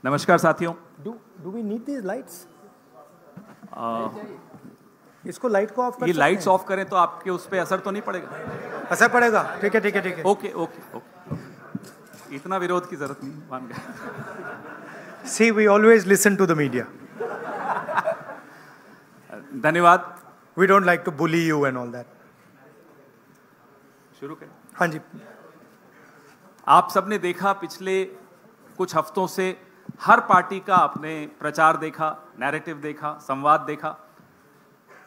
नमस्कार साथियों। Do we need these lights? इसको लाइट को ऑफ कर ये सकते लाइट्स हैं? ऑफ करें तो आपके उस पर असर तो नहीं पड़ेगा? असर पड़ेगा। ठीक है ठीक है ठीक है। ओके ओके ओके, इतना विरोध की जरूरत नहीं, मान गए। See, we always listen to the media. धन्यवाद। We don't like to bully you and all that. शुरू करें। हाँ जी। आप सबने देखा, पिछले कुछ हफ्तों से हर पार्टी का आपने प्रचार देखा, नैरेटिव देखा, संवाद देखा।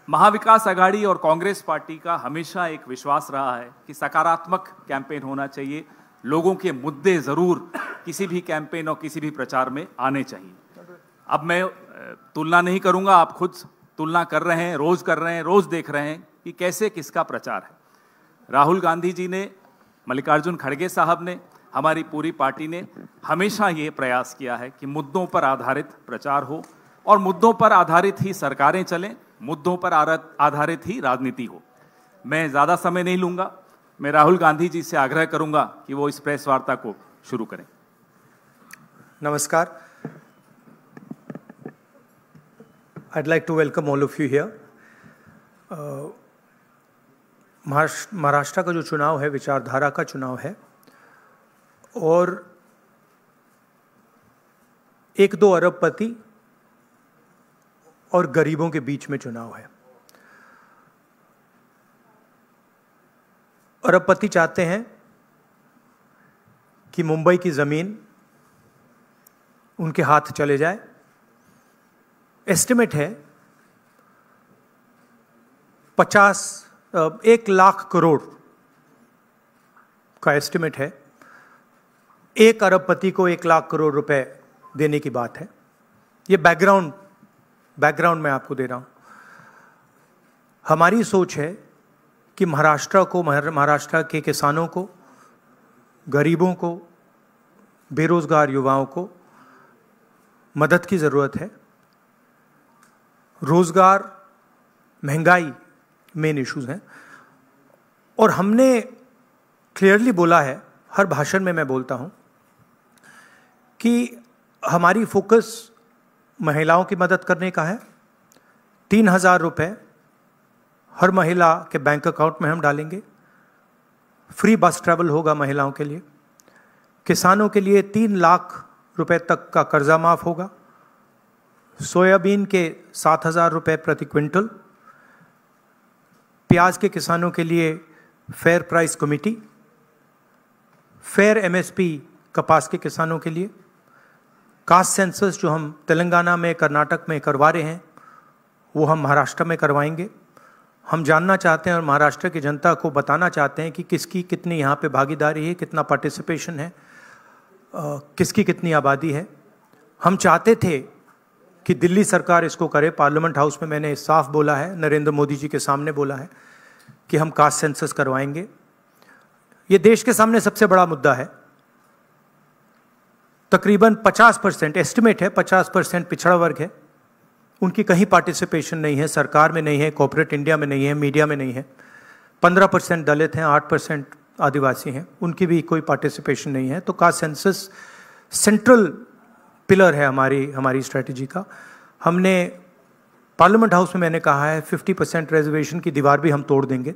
महाविकास आघाड़ी और कांग्रेस पार्टी का हमेशा एक विश्वास रहा है कि सकारात्मक कैंपेन होना चाहिए, लोगों के मुद्दे जरूर किसी भी कैंपेन और किसी भी प्रचार में आने चाहिए। अब मैं तुलना नहीं करूंगा, आप खुद तुलना कर रहे हैं, रोज देख रहे हैं कि कैसे किसका प्रचार है। राहुल गांधी जी ने, मल्लिकार्जुन खड़गे साहब ने, हमारी पूरी पार्टी ने हमेशा ये प्रयास किया है कि मुद्दों पर आधारित प्रचार हो और मुद्दों पर आधारित ही सरकारें चलें, मुद्दों पर आधारित ही राजनीति हो। मैं ज़्यादा समय नहीं लूँगा, मैं राहुल गांधी जी से आग्रह करूँगा कि वो इस प्रेस वार्ता को शुरू करें। नमस्कार। I'd like to welcome all of you here. Maharashtra का जो चुनाव है विचारधारा का चुनाव है और 1-2 अरबपति और गरीबों के बीच में चुनाव है। अरबपति चाहते हैं कि मुंबई की जमीन उनके हाथ चले जाए। एस्टिमेट है 1 लाख करोड़ का एस्टिमेट है। 1 अरबपति को 1 लाख करोड़ रुपए देने की बात है। ये बैकग्राउंड मैं आपको दे रहा हूं। हमारी सोच है कि महाराष्ट्र के किसानों को, गरीबों को, बेरोजगार युवाओं को मदद की जरूरत है। रोजगार, महंगाई मेन इश्यूज हैं और हमने क्लियरली बोला है, हर भाषण में मैं बोलता हूं कि हमारी फोकस महिलाओं की मदद करने का है। 3,000 रुपये हर महिला के बैंक अकाउंट में हम डालेंगे। फ्री बस ट्रैवल होगा महिलाओं के लिए। किसानों के लिए 3 लाख रुपए तक का कर्जा माफ होगा। सोयाबीन के 7,000 रुपये प्रति क्विंटल। प्याज के किसानों के लिए fair price committee. Fair MSP कपास के किसानों के लिए। कास्ट सेंसस जो हम तेलंगाना में, कर्नाटक में करवा रहे हैं, वो हम महाराष्ट्र में करवाएंगे। हम जानना चाहते हैं और महाराष्ट्र की जनता को बताना चाहते हैं कि किसकी कितनी यहाँ पे भागीदारी है, कितना पार्टिसिपेशन है, किसकी कितनी आबादी है। हम चाहते थे कि दिल्ली सरकार इसको करे। पार्लियामेंट हाउस में मैंने साफ बोला है, नरेंद्र मोदी जी के सामने बोला है कि हम कास्ट सेंसस करवाएंगे। ये देश के सामने सबसे बड़ा मुद्दा है। तकरीबन 50%, एस्टिमेट है 50% पिछड़ा वर्ग है, उनकी कहीं पार्टिसिपेशन नहीं है, सरकार में नहीं है, कॉर्पोरेट इंडिया में नहीं है, मीडिया में नहीं है। 15% दलित हैं, 8% आदिवासी हैं, उनकी भी कोई पार्टिसिपेशन नहीं है। तो कास्ट सेंसस सेंट्रल पिलर है हमारी स्ट्रेटजी का। हमने पार्लियामेंट हाउस में मैंने कहा है 50% रिजर्वेशन की दीवार भी हम तोड़ देंगे।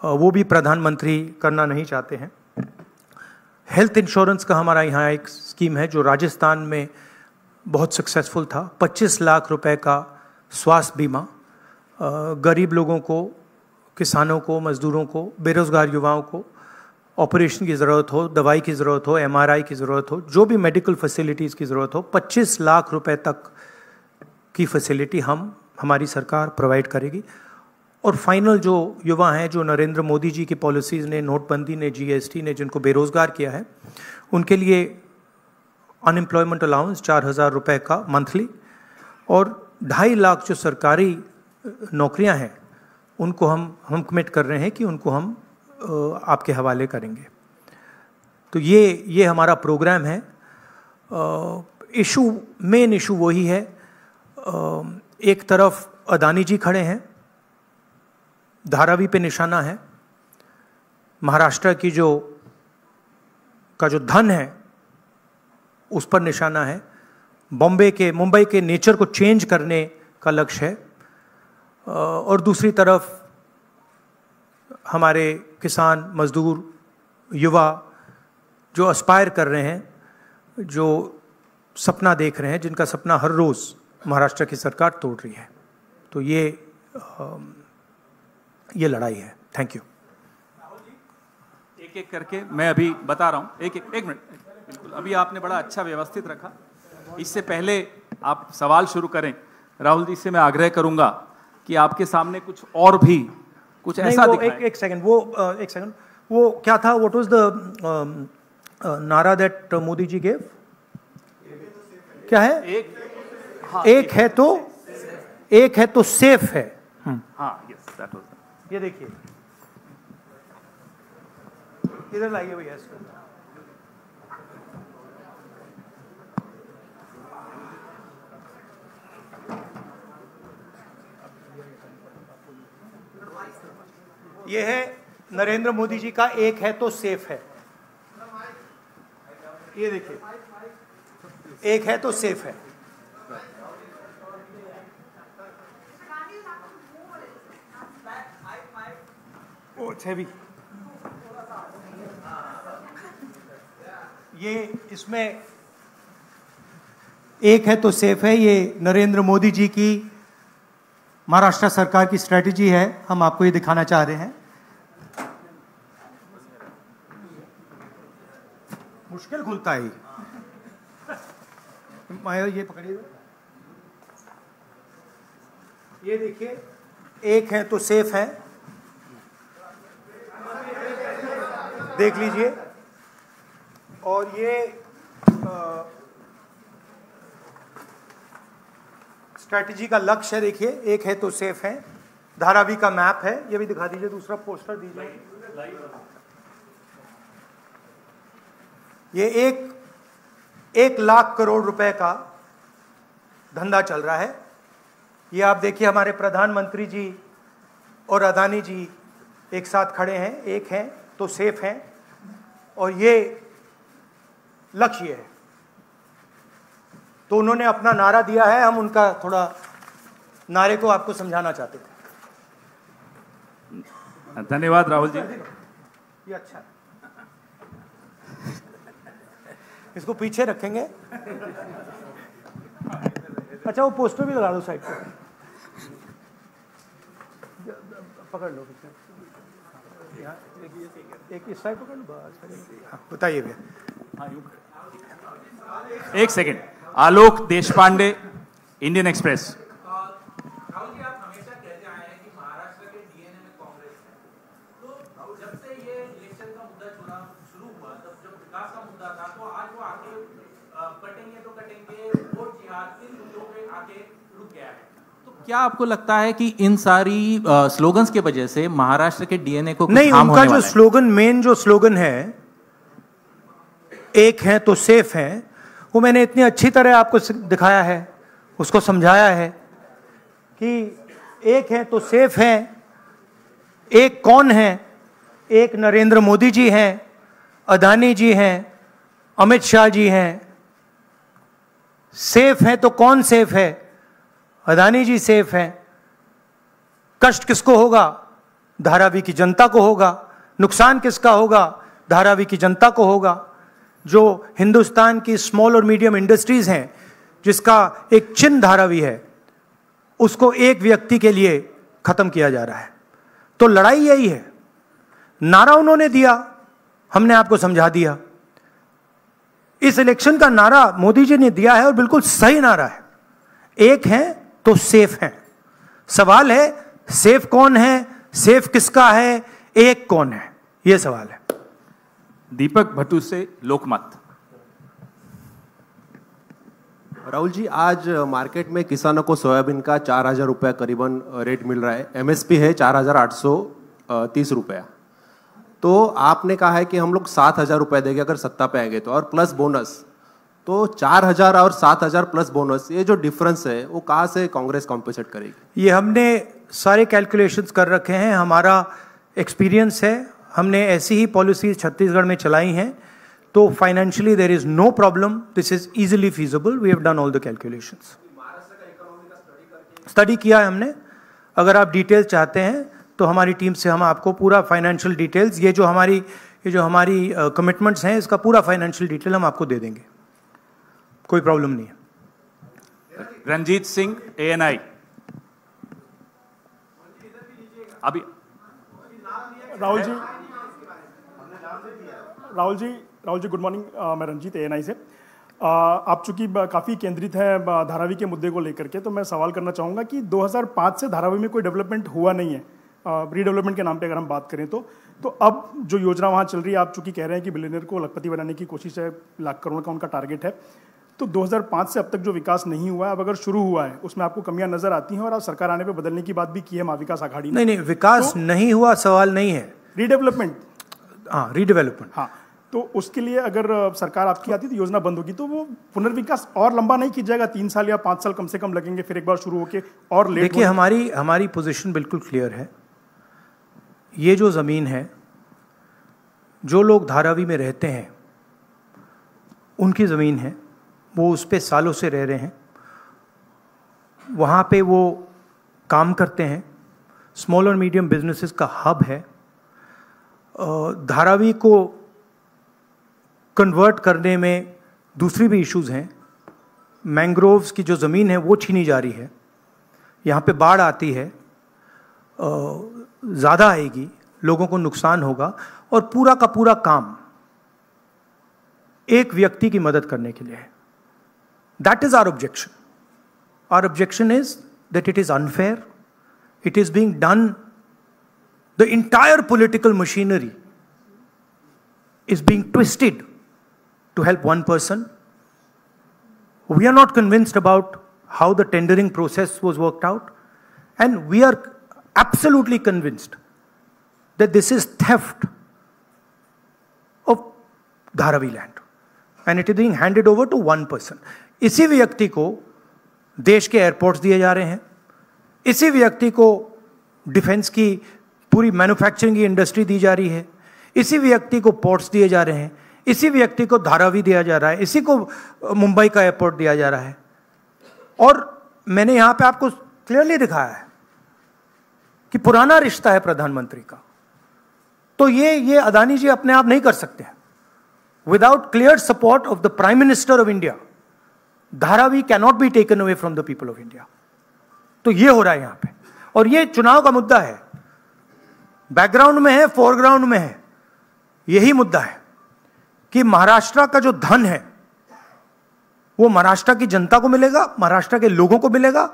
वो भी प्रधानमंत्री करना नहीं चाहते हैं। हेल्थ इंश्योरेंस का हमारा यहाँ एक स्कीम है जो राजस्थान में बहुत सक्सेसफुल था। 25 लाख रुपए का स्वास्थ्य बीमा गरीब लोगों को, किसानों को, मजदूरों को, बेरोजगार युवाओं को ऑपरेशन की ज़रूरत हो, दवाई की ज़रूरत हो, MRI की ज़रूरत हो, जो भी मेडिकल फैसिलिटीज़ की ज़रूरत हो, 25 लाख रुपए तक की फैसिलिटी हमारी सरकार प्रोवाइड करेगी। और फाइनल जो युवा हैं, जो नरेंद्र मोदी जी की पॉलिसीज़ ने, नोटबंदी ने, GST ने जिनको बेरोज़गार किया है, उनके लिए अनएम्प्लॉयमेंट अलाउंस 4,000 रुपये का मंथली और 2.5 लाख जो सरकारी नौकरियां हैं उनको हम कमिट कर रहे हैं कि उनको हम आपके हवाले करेंगे। तो ये हमारा प्रोग्राम है। मेन इशू वही है। एक तरफ अदानी जी खड़े हैं, धारावी पे निशाना है। महाराष्ट्र का जो धन है उस पर निशाना है। मुंबई के नेचर को चेंज करने का लक्ष्य है, और दूसरी तरफ हमारे किसान, मजदूर, युवा जो एस्पायर कर रहे हैं, जो सपना देख रहे हैं, जिनका सपना हर रोज़ महाराष्ट्र की सरकार तोड़ रही है। तो ये लड़ाई है। Thank you. एक एक करके मैं अभी बता रहा हूँ, एक मिनट। बिल्कुल, अभी आपने बड़ा अच्छा व्यवस्थित रखा। इससे पहले आप सवाल शुरू करें, राहुल जी से मैं आग्रह करूंगा कि आपके सामने कुछ और भी कुछ ऐसा दिखाएं। एक सेकंड, वो क्या था? व्हाट वाज द नारा दैट मोदी जी गेव? क्या है? एक है तो सेफ है। हाँ, यस, दैट वाज। ये देखिए, इधर लाइए भैया इसको। ये है नरेंद्र मोदी जी का एक है तो सेफ है। ये देखिए, एक है तो सेफ है। भी ये इसमें एक है तो सेफ है, ये नरेंद्र मोदी जी की महाराष्ट्र सरकार की स्ट्रेटजी है। हम आपको ये दिखाना चाह रहे हैं। मुश्किल खुलता है ये पकड़िए। ये देखिए, एक है तो सेफ है, देख लीजिए। और ये स्ट्रैटेजी का लक्ष्य है, देखिए, एक है तो सेफ है। धारावी का मैप है, ये भी दिखा दीजिए। दूसरा पोस्टर दीजिए। ये एक लाख करोड़ रुपए का धंधा चल रहा है। ये आप देखिए, हमारे प्रधानमंत्री जी और अदानी जी एक साथ खड़े हैं, एक हैं तो सेफ हैं, और ये लक्ष्य है। तो उन्होंने अपना नारा दिया है, हम उनका थोड़ा नारे को आपको समझाना चाहते थे। धन्यवाद राहुल जी। ये अच्छा है, इसको पीछे रखेंगे। अच्छा, वो पोस्टर भी लगा दो साइड पे। पकड़ लो, एक इस साइड पकड़ लो बस। बताइए भैया। एक सेकेंड। आलोक देशपांडे, इंडियन एक्सप्रेस। राहुल जी, आप हमेशा कहते आए हैं कि महाराष्ट्र के डीएनए में कांग्रेस है। तो जब से ये इलेक्शन का मुद्दा शुरू हुआ, तब जब विकास का मुद्दा था, तो आज वो आगे कटेंगे तो कटेंगे, वोट जिहाद इन मुद्दों पे आके रुक गया है। तो क्या आपको लगता है कि इन सारी स्लोगन्स के वजह से महाराष्ट्र के डीएनए को नहीं, उनका जो स्लोगन, मेन जो स्लोगन है, एक है तो सेफ है, वो मैंने इतनी अच्छी तरह आपको दिखाया है, उसको समझाया है कि एक है तो सेफ है। एक कौन है? एक नरेंद्र मोदी जी हैं, अदानी जी हैं, अमित शाह जी हैं। सेफ है तो कौन सेफ है? अदानी जी सेफ हैं। कष्ट किसको होगा? धारावी की जनता को होगा। नुकसान किसका होगा? धारावी की जनता को होगा। जो हिंदुस्तान की स्मॉल और मीडियम इंडस्ट्रीज हैं, जिसका एक चिन्ह धारावी है, उसको एक व्यक्ति के लिए खत्म किया जा रहा है। तो लड़ाई यही है। नारा उन्होंने दिया, हमने आपको समझा दिया। इस इलेक्शन का नारा मोदी जी ने दिया है और बिल्कुल सही नारा है। एक है तो सेफ है। सवाल है, सेफ कौन है, सेफ किसका है, एक कौन है, यह सवाल है। दीपक भट्टू से लोकमत। राहुल जी, आज मार्केट में किसानों को सोयाबीन का 4,000 रुपया करीबन रेट मिल रहा है। एमएसपी है 4,830 रुपया। तो आपने कहा है कि हम लोग 7,000 रुपये देंगे अगर सत्ता पे आएंगे तो, और प्लस बोनस। तो 4,000 और 7,000 प्लस बोनस, ये जो डिफरेंस है वो कहाँ से कांग्रेस कॉम्पेंसेट करेगी? ये हमने सारे कैलकुलेशंस कर रखे हैं, हमारा एक्सपीरियंस है, हमने ऐसी ही पॉलिसीज छत्तीसगढ़ में चलाई हैं। तो financially there is no problem, this is easily feasible, we have done all the calculations. Study किया है हमने, अगर आप डिटेल्स चाहते हैं तो हमारी टीम से हम आपको पूरा फाइनेंशियल डिटेल्स, ये जो हमारी कमिटमेंट्स हैं, इसका पूरा फाइनेंशियल डिटेल हम आपको दे देंगे, कोई प्रॉब्लम नहीं है। रंजीत सिंह, ANI। अभी राहुल जी गुड मॉर्निंग, मैं रंजीत, ANI से। आप चूंकि काफ़ी केंद्रित हैं धारावी के मुद्दे को लेकर के, तो मैं सवाल करना चाहूँगा कि 2005 से धारावी में कोई डेवलपमेंट हुआ नहीं है, रीडेवलपमेंट के नाम पे अगर हम बात करें तो अब जो योजना वहाँ चल रही है, आप चूंकि कह रहे हैं कि बिलियनियर को लखपति बनाने की कोशिश है, लाख करोड़ का उनका टारगेट है, तो 2005 से अब तक जो विकास नहीं हुआ है, अब अगर शुरू हुआ है उसमें आपको कमियां नजर आती हैं, और आप सरकार आने पे बदलने की बात भी की है महाविकास आघाड़ी ने। नहीं, विकास नहीं हुआ सवाल नहीं है, रीडेवलपमेंट, हाँ रीडेवलपमेंट, हाँ, तो उसके लिए अगर सरकार आपकी आती तो योजना बंद होगी, तो वो पुनर्विकास और लंबा नहीं किया जाएगा, 3 साल या 5 साल कम से कम लगेंगे, फिर एक बार शुरू होके और लेट। देखिए, हमारी पोजीशन बिल्कुल क्लियर है। ये जो जमीन है, जो लोग धारावी में रहते हैं उनकी जमीन है, वो उस पे सालों से रह रहे हैं, वहाँ पे वो काम करते हैं, स्मॉल और मीडियम बिजनेसेस का हब है। धारावी को कन्वर्ट करने में दूसरी भी इश्यूज हैं, मैंग्रोव्स की जो ज़मीन है वो छीनी जा रही है, यहाँ पे बाढ़ आती है, ज़्यादा आएगी, लोगों को नुकसान होगा, और पूरा का पूरा काम एक व्यक्ति की मदद करने के लिए है। That is our objection. Our objection is that it is unfair. It is being done, the entire political machinery is being twisted to help one person. We are not convinced about how the tendering process was worked out, and we are absolutely convinced that this is theft of Dharavi land, and it is being handed over to one person. इसी व्यक्ति को देश के airports दिए जा रहे हैं, इसी व्यक्ति को डिफेंस की पूरी मैन्युफैक्चरिंग की इंडस्ट्री दी जा रही है, इसी व्यक्ति को पोर्ट्स दिए जा रहे हैं, इसी व्यक्ति को धारावी दिया जा रहा है, इसी को मुंबई का एयरपोर्ट दिया जा रहा है। और मैंने यहां पे आपको क्लियरली दिखाया है कि पुराना रिश्ता है प्रधानमंत्री का, तो ये अदानी जी अपने आप नहीं कर सकते हैं। Without clear support of the prime minister of India, Dharavi cannot be taken away from the people of India. तो ये हो रहा है यहां पे, और ये चुनाव का मुद्दा है, बैकग्राउंड में है, फोरग्राउंड में है। यही मुद्दा है कि महाराष्ट्र का जो धन है वो महाराष्ट्र की जनता को मिलेगा, महाराष्ट्र के लोगों को मिलेगा,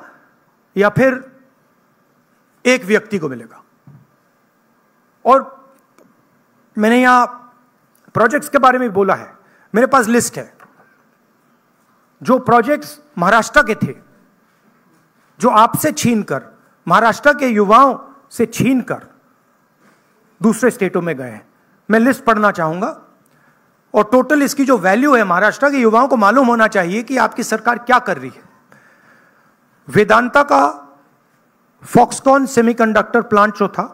या फिर एक व्यक्ति को मिलेगा। और मैंने यहां प्रोजेक्ट्स के बारे में बोला है, मेरे पास लिस्ट है जो प्रोजेक्ट्स महाराष्ट्र के थे, जो आपसे छीनकर, महाराष्ट्र के युवाओं से छीनकर दूसरे स्टेटों में गए हैं। मैं लिस्ट पढ़ना चाहूंगा, और टोटल इसकी जो वैल्यू है, महाराष्ट्र के युवाओं को मालूम होना चाहिए कि आपकी सरकार क्या कर रही है। वेदांता का फॉक्सकॉन सेमीकंडक्टर प्लांट जो था,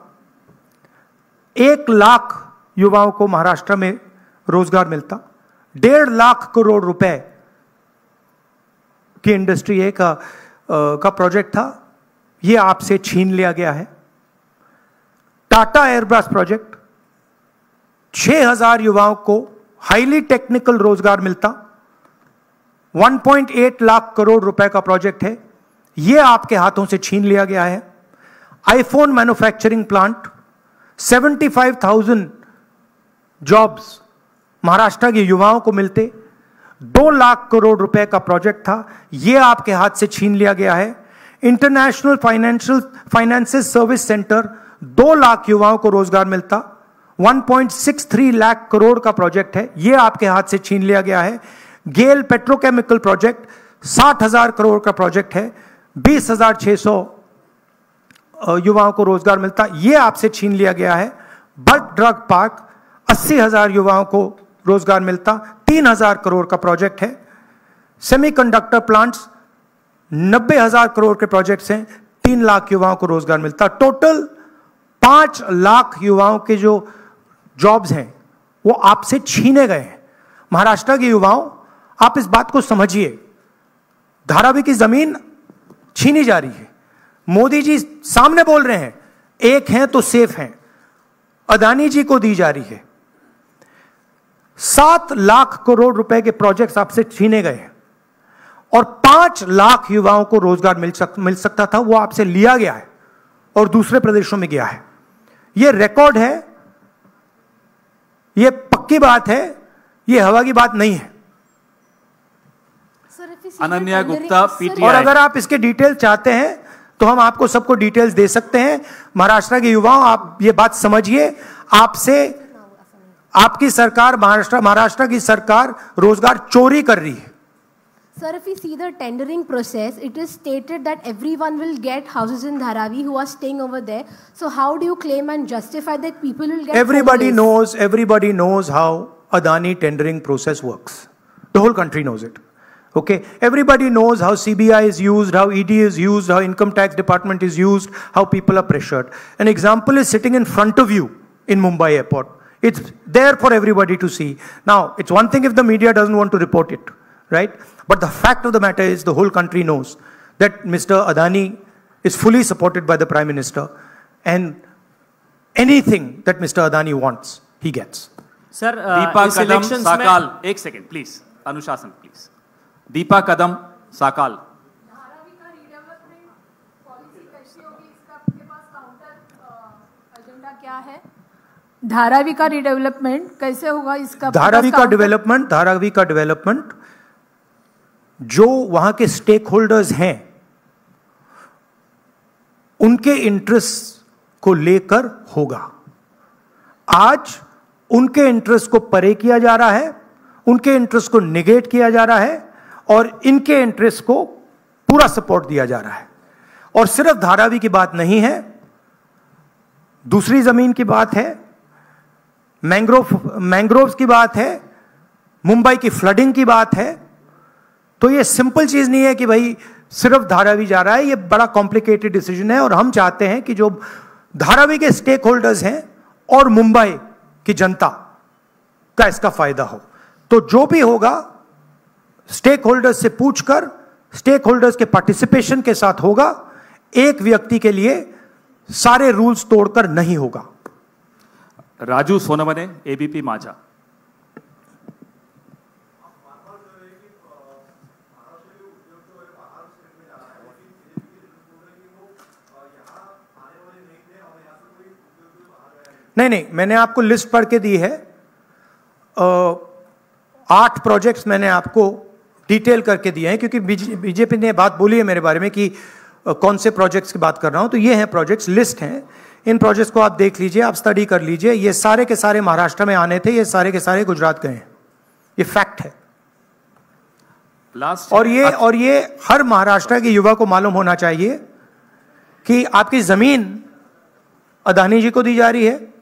1 लाख युवाओं को महाराष्ट्र में रोजगार मिलता, 1.5 लाख करोड़ रुपए की इंडस्ट्री का प्रोजेक्ट था, यह आपसे छीन लिया गया है। टाटा एयरब्रश प्रोजेक्ट, 6000 युवाओं को हाईली टेक्निकल रोजगार मिलता, 1.8 लाख करोड़ रुपए का प्रोजेक्ट है, यह आपके हाथों से छीन लिया गया है। IPhone manufacturing plant, 75,000 jobs Maharashtra के युवाओं को मिलते, 2 लाख करोड़ रुपए का प्रोजेक्ट था, यह आपके हाथ से छीन लिया गया है। International finances service centre, 2 lakh युवाओं को रोजगार मिलता, 1.63 लाख करोड़ का प्रोजेक्ट है, यह आपके हाथ से छीन लिया गया है। गेल पेट्रोकेमिकल प्रोजेक्ट, 60,000 करोड़ का प्रोजेक्ट है, 20,600 युवाओं को रोजगार मिलता, यह आपसे छीन लिया गया है। बट ड्रग पार्क, 80,000 युवाओं को रोजगार मिलता, 3,000 करोड़ का प्रोजेक्ट है। सेमीकंडक्टर प्लांट्स, 90,000 करोड़ के प्रोजेक्ट्स हैं, 3 लाख युवाओं को रोजगार मिलता। टोटल 5 लाख युवाओं के जो जॉब्स हैं वो आपसे छीने गए हैं। महाराष्ट्र के युवाओं, आप इस बात को समझिए, धारावी की जमीन छीनी जा रही है। मोदी जी सामने बोल रहे हैं, एक हैं तो सेफ हैं, अदानी जी को दी जा रही है। 7 लाख करोड़ रुपए के प्रोजेक्ट्स आपसे छीने गए हैं और 5 लाख युवाओं को रोजगार मिल सकता था, वो आपसे लिया गया है और दूसरे प्रदेशों में गया है। यह रिकॉर्ड है, यह पक्की बात है, यह हवा की बात नहीं है। अनन्या गुप्ता, पीटीआई। और अगर आप इसके डिटेल चाहते हैं तो हम आपको सबको डिटेल्स दे सकते हैं। महाराष्ट्र के युवाओं, आप ये बात समझिए, आपसे आपकी सरकार, महाराष्ट्र की सरकार रोजगार चोरी कर रही है। Sir, if we see the tendering process, it is stated that everyone will get houses in Dharavi who are staying over there. So how do you claim and justify that people will get Everybody homeless? knows how Adani tendering process works. The whole country knows it. Okay, everybody knows how CBI is used, how ED is used, how income tax department is used, how people are pressured. An example is sitting in front of you in Mumbai airport. It's there for everybody to see. Now, it's one thing if the media doesn't want to report it, right? But the fact of the matter is the whole country knows that Mr. Adani is fully supported by the Prime Minister, and anything that Mr. Adani wants, he gets. Sir, Deepa इस कदम elections में साकाल, एक second please, अनुशासन please. Deepa कदम साकाल। धारावी का redevelopment policy कैसी होगी, इसका आपके पास counter agenda क्या है? धारावी का रीडेवलपमेंट कैसे होगा, इसका धारावी का डेवलपमेंट जो वहां के स्टेक होल्डर्स हैं उनके इंटरेस्ट को लेकर होगा। आज उनके इंटरेस्ट को परे किया जा रहा है, उनके इंटरेस्ट को निगेट किया जा रहा है और इनके इंटरेस्ट को पूरा सपोर्ट दिया जा रहा है। और सिर्फ धारावी की बात नहीं है, दूसरी जमीन की बात है, मैंग्रोव्स की बात है, मुंबई की फ्लडिंग की बात है। तो ये सिंपल चीज नहीं है कि भाई सिर्फ धारावी जा रहा है, ये बड़ा कॉम्प्लिकेटेड डिसीजन है। और हम चाहते हैं कि जो धारावी के स्टेक होल्डर्स हैं और मुंबई की जनता का इसका फायदा हो। तो जो भी होगा स्टेक होल्डर्स से पूछकर, स्टेक होल्डर्स के पार्टिसिपेशन के साथ होगा। एक व्यक्ति के लिए सारे रूल्स तोड़कर नहीं होगा। राजू सोनवने, एबीपी माझा। नहीं, मैंने आपको लिस्ट पढ़ के दी है। 8 प्रोजेक्ट्स मैंने आपको डिटेल करके दिए हैं, क्योंकि बीजेपी ने बात बोली है मेरे बारे में कि कौन से प्रोजेक्ट्स की बात कर रहा हूं। तो ये हैं प्रोजेक्ट्स, लिस्ट हैं। इन प्रोजेक्ट्स को आप देख लीजिए, आप स्टडी कर लीजिए। ये सारे के सारे महाराष्ट्र में आने थे, ये सारे के सारे गुजरात गए हैं, ये फैक्ट है। और ये हर महाराष्ट्र के युवा को मालूम होना चाहिए कि आपकी जमीन अदानी जी को दी जा रही है,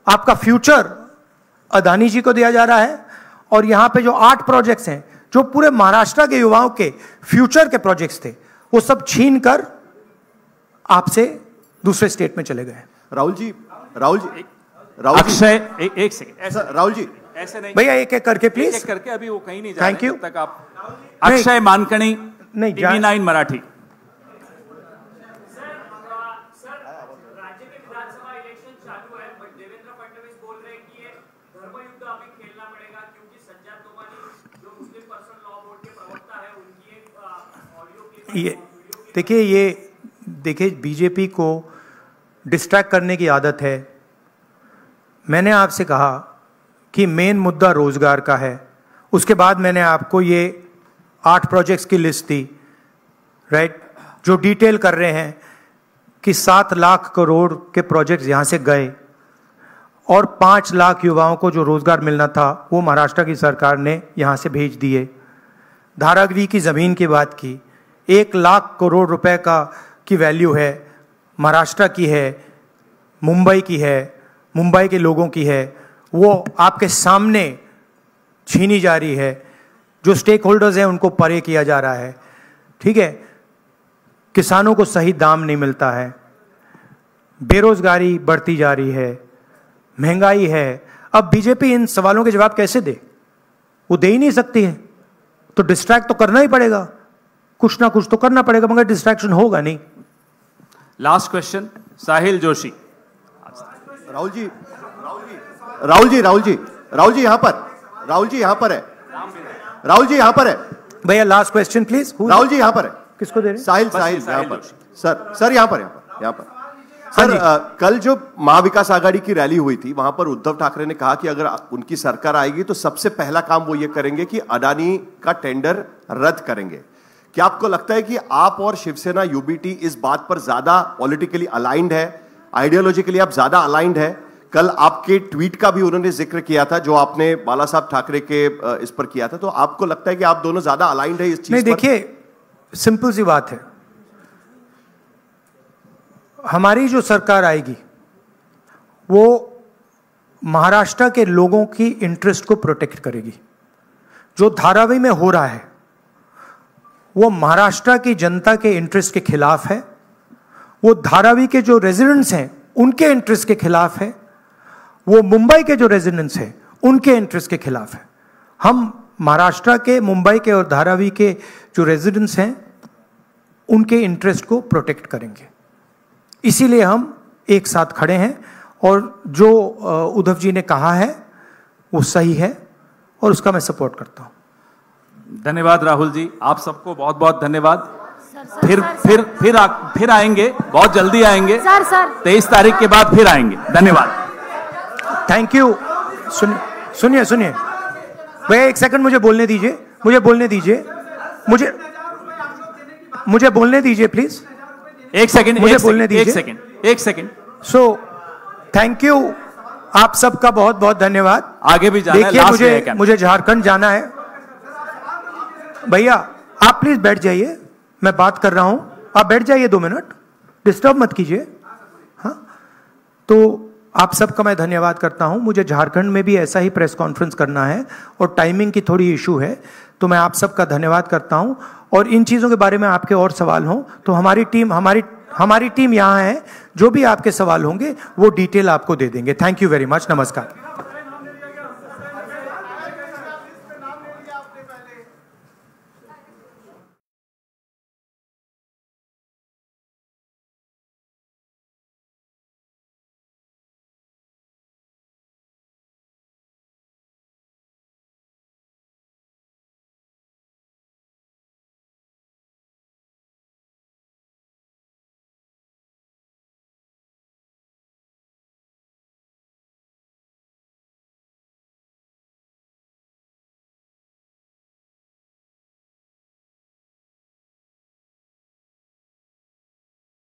आपका फ्यूचर अदानी जी को दिया जा रहा है। और यहां पे जो 8 प्रोजेक्ट्स हैं, जो पूरे महाराष्ट्र के युवाओं के फ्यूचर के प्रोजेक्ट्स थे, वो सब छीन कर आपसे दूसरे स्टेट में चले गए। राहुल जी अक्षय, एक सेकंड, राहुल जी ऐसे नहीं भैया, एक एक करके प्लीज, एक करके, अभी वो कहीं नहीं जा Thank you. तक आप। अक्षय मानकणी, नहीं, टीवी 9 मराठी। ये देखिए बीजेपी को डिस्ट्रैक्ट करने की आदत है। मैंने आपसे कहा कि मेन मुद्दा रोजगार का है, उसके बाद मैंने आपको ये 8 प्रोजेक्ट्स की लिस्ट दी, राइट, जो डिटेल कर रहे हैं कि 7 लाख करोड़ के प्रोजेक्ट्स यहाँ से गए और 5 लाख युवाओं को जो रोजगार मिलना था वो महाराष्ट्र की सरकार ने यहाँ से भेज दिए। धारावी की ज़मीन की बात की, 1 लाख करोड़ रुपए की वैल्यू है, महाराष्ट्र की है, मुंबई की है, मुंबई के लोगों की है, वो आपके सामने छीनी जा रही है। जो स्टेक होल्डर्स हैं उनको परे किया जा रहा है, ठीक है। किसानों को सही दाम नहीं मिलता है, बेरोजगारी बढ़ती जा रही है, महंगाई है। अब बीजेपी इन सवालों के जवाब कैसे दे? वो दे ही नहीं सकती है, तो डिस्ट्रैक्ट तो करना ही पड़ेगा, कुछ ना कुछ तो करना पड़ेगा, मगर डिस्ट्रैक्शन होगा नहीं। लास्ट क्वेश्चन साहिल जोशी। राहुल जी यहाँ पर है। राहुल जी यहाँ पर है भैया, last question please. Rahul ji यहाँ पर है। किसको दे रहे हैं? साहिल यहाँ पर। सर यहाँ पर सर, कल जो महाविकास आघाड़ी की रैली हुई थी, वहां पर उद्धव ठाकरे ने कहा कि अगर उनकी सरकार आएगी तो सबसे पहला काम वो ये करेंगे कि अडानी का टेंडर रद्द करेंगे। क्या आपको लगता है कि आप और शिवसेना यूबीटी इस बात पर ज्यादा पॉलिटिकली अलाइंड है, आइडियोलॉजिकली आप ज्यादा अलाइंड है? कल आपके ट्वीट का भी उन्होंने जिक्र किया था जो आपने बाला साहब ठाकरे के इस पर किया था, तो आपको लगता है कि आप दोनों ज्यादा अलाइंड है इस चीज? नहीं, देखिए सिंपल सी बात है, हमारी जो सरकार आएगी वो महाराष्ट्र के लोगों की इंटरेस्ट को प्रोटेक्ट करेगी। जो धारावी में हो रहा है वो महाराष्ट्र की जनता के इंटरेस्ट के खिलाफ है, वो धारावी के जो रेजिडेंट्स हैं उनके इंटरेस्ट के खिलाफ है, वो मुंबई के जो रेजिडेंट्स हैं उनके इंटरेस्ट के खिलाफ है। हम महाराष्ट्र के, मुंबई के और धारावी के जो रेजिडेंट्स हैं उनके इंटरेस्ट को प्रोटेक्ट करेंगे, इसीलिए हम एक साथ खड़े हैं। और जो उद्धव जी ने कहा है वो सही है और उसका मैं सपोर्ट करता हूं। धन्यवाद राहुल जी, आप सबको बहुत बहुत धन्यवाद। फिर आएंगे, बहुत जल्दी आएंगे सर। 23 तारीख के बाद फिर आएंगे। धन्यवाद, थैंक यू। सुनिए भैया, एक सेकंड मुझे बोलने दीजिए, मुझे बोलने दीजिए प्लीज। एक सेकंड मुझे बोलने दीजिए। एक सेकंड। सो थैंक यू, आप सबका बहुत बहुत धन्यवाद। आगे भी जाना है, देखिए मुझे झारखंड जाना है। भैया आप प्लीज बैठ जाइए, मैं बात कर रहा हूं, आप बैठ जाइए 2 मिनट, डिस्टर्ब मत कीजिए। हाँ, तो आप सबका मैं धन्यवाद करता हूं। मुझे झारखंड में भी ऐसा ही प्रेस कॉन्फ्रेंस करना है और टाइमिंग की थोड़ी इशू है, तो मैं आप सबका धन्यवाद करता हूं। और इन चीज़ों के बारे में आपके और सवाल हों तो हमारी टीम यहाँ है, जो भी आपके सवाल होंगे वो डिटेल आपको दे देंगे। थैंक यू वेरी मच, नमस्कार।